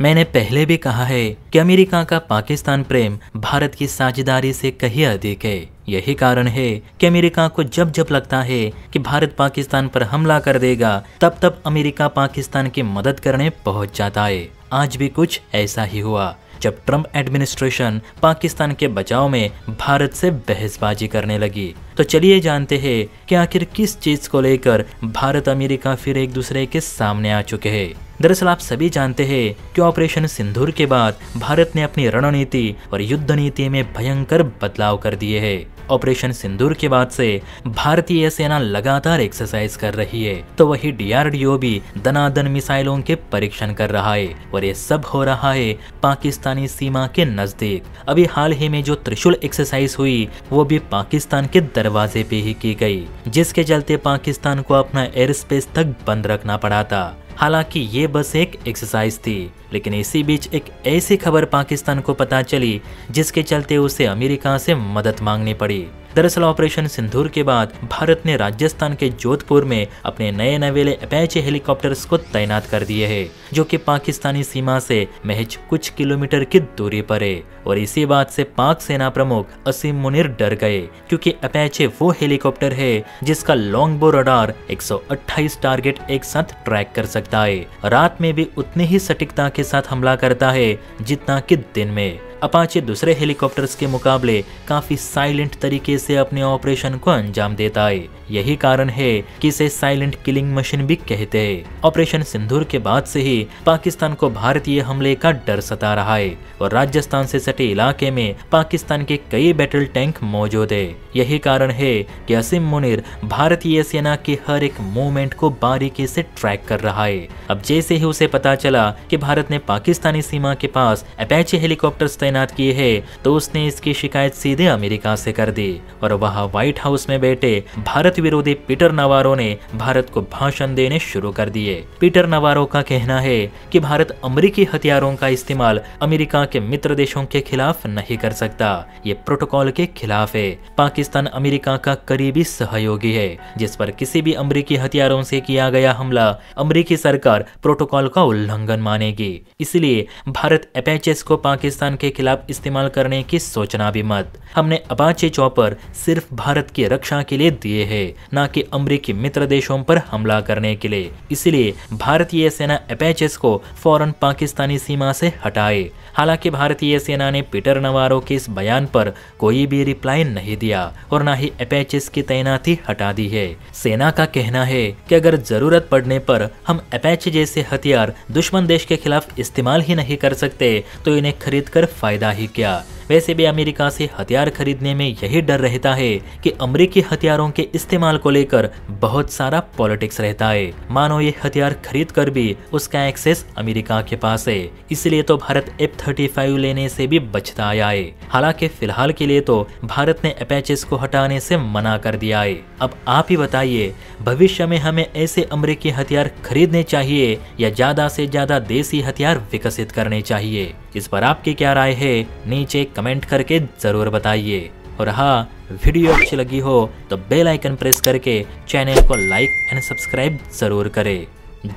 मैंने पहले भी कहा है कि अमेरिका का पाकिस्तान प्रेम भारत की साझेदारी से कहीं अधिक है। यही कारण है कि अमेरिका को जब जब लगता है कि भारत पाकिस्तान पर हमला कर देगा, तब तब अमेरिका पाकिस्तान की मदद करने पहुंच जाता है। आज भी कुछ ऐसा ही हुआ जब ट्रंप एडमिनिस्ट्रेशन पाकिस्तान के बचाव में भारत से बहसबाजी करने लगी। तो चलिए जानते हैं कि आखिर किस चीज को लेकर भारत अमेरिका फिर एक दूसरे के सामने आ चुके हैं। दरअसल आप सभी जानते हैं कि ऑपरेशन सिंदूर के बाद भारत ने अपनी रणनीति और युद्ध नीति में भयंकर बदलाव कर दिए हैं। ऑपरेशन सिंदूर के बाद से भारतीय सेना लगातार एक्सरसाइज कर रही है, तो वही डीआरडीओ भी दनादन मिसाइलों के परीक्षण कर रहा है और ये सब हो रहा है पाकिस्तानी सीमा के नजदीक। अभी हाल ही में जो त्रिशूल एक्सरसाइज हुई वो भी पाकिस्तान के दरवाजे पे ही की गई, जिसके चलते पाकिस्तान को अपना एयर स्पेस तक बंद रखना पड़ा था। हालांकि ये बस एक एक्सरसाइज थी, लेकिन इसी बीच एक ऐसी खबर पाकिस्तान को पता चली जिसके चलते उसे अमेरिका से मदद मांगनी पड़ी। दरअसल ऑपरेशन सिंदूर के बाद भारत ने राजस्थान के जोधपुर में अपने नए नवेले अपाचे हेलीकॉप्टर्स को तैनात कर दिए हैं, जो कि पाकिस्तानी सीमा से महज कुछ किलोमीटर की दूरी पर है। और इसी बात से पाक सेना प्रमुख असीम मुनीर डर गए, क्योंकि अपाचे वो हेलीकॉप्टर है जिसका लॉन्ग बो रडार 128 टारगेट एक साथ ट्रैक कर सकता है। रात में भी उतनी ही सटीकता के साथ हमला करता है जितना कि दिन में। अपाचे दूसरे हेलीकॉप्टर्स के मुकाबले काफी साइलेंट तरीके से अपने ऑपरेशन को अंजाम देता है। यही कारण है कि इसे साइलेंट किलिंग मशीन भी कहते हैं। ऑपरेशन सिंदूर के बाद से ही पाकिस्तान को भारतीय हमले का डर सता रहा है और राजस्थान से सटे इलाके में पाकिस्तान के कई बैटल टैंक मौजूद है। यही कारण है कि असीम मुनीर भारतीय सेना की हर एक मूवमेंट को बारीकी से ट्रैक कर रहा है। अब जैसे ही उसे पता चला कि भारत ने पाकिस्तानी सीमा के पास अपाचे हेलीकॉप्टर्स तैनात किए हैं, तो उसने इसकी शिकायत सीधे अमेरिका से कर दी और वहां व्हाइट हाउस में बैठे भारत विरोधी पीटर नवारो ने भारत को भाषण देने शुरू कर दिए। पीटर नवारो का कहना है कि भारत अमेरिकी हथियारों का इस्तेमाल अमेरिका के मित्र देशों के खिलाफ नहीं कर सकता, ये प्रोटोकॉल के खिलाफ है। पाकिस्तान अमेरिका का करीबी सहयोगी है, जिस पर किसी भी अमेरिकी हथियारों से किया गया हमला अमेरिकी सरकार प्रोटोकॉल का उल्लंघन मानेगी। इसलिए भारत अपाचेस को पाकिस्तान के खिलाफ इस्तेमाल करने की सोचना भी मत। हमने अपाचे चॉपर सिर्फ भारत की रक्षा के लिए दिए हैं, न कि अमेरिकी मित्र देशों पर हमला करने के लिए। इसलिए भारतीय सेना अपाचेस को फौरन पाकिस्तानी सीमा से हटाए। हालांकि भारतीय सेना ने पीटर नवारो के इस बयान पर कोई भी रिप्लाई नहीं दिया और न ही अपाचेस की तैनाती हटा दी है। सेना का कहना है कि अगर जरूरत पड़ने पर हम अपाचे जैसे हथियार दुश्मन देश के खिलाफ इस्तेमाल ही नहीं कर सकते, तो इन्हें खरीद कर फायदा ही क्या। वैसे भी अमेरिका से हथियार खरीदने में यही डर रहता है कि अमेरिकी हथियारों के इस्तेमाल को लेकर बहुत सारा पॉलिटिक्स रहता है। मानो ये हथियार खरीद कर भी उसका एक्सेस अमेरिका के पास है, इसलिए तो भारत F-35 लेने से भी बचता आया है। हालांकि फिलहाल के लिए तो भारत ने अपाचेस को हटाने से मना कर दिया है। अब आप ही बताइए, भविष्य में हमें ऐसे अमेरिकी हथियार खरीदने चाहिए या ज्यादा से ज्यादा देसी हथियार विकसित करने चाहिए? इस पर आपकी क्या राय है, नीचे कमेंट करके जरूर बताइए। और हाँ, वीडियो अच्छी लगी हो तो बेल आइकन प्रेस करके चैनल को लाइक एंड सब्सक्राइब जरूर करें।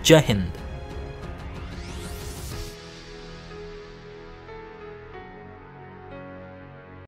जय हिंद।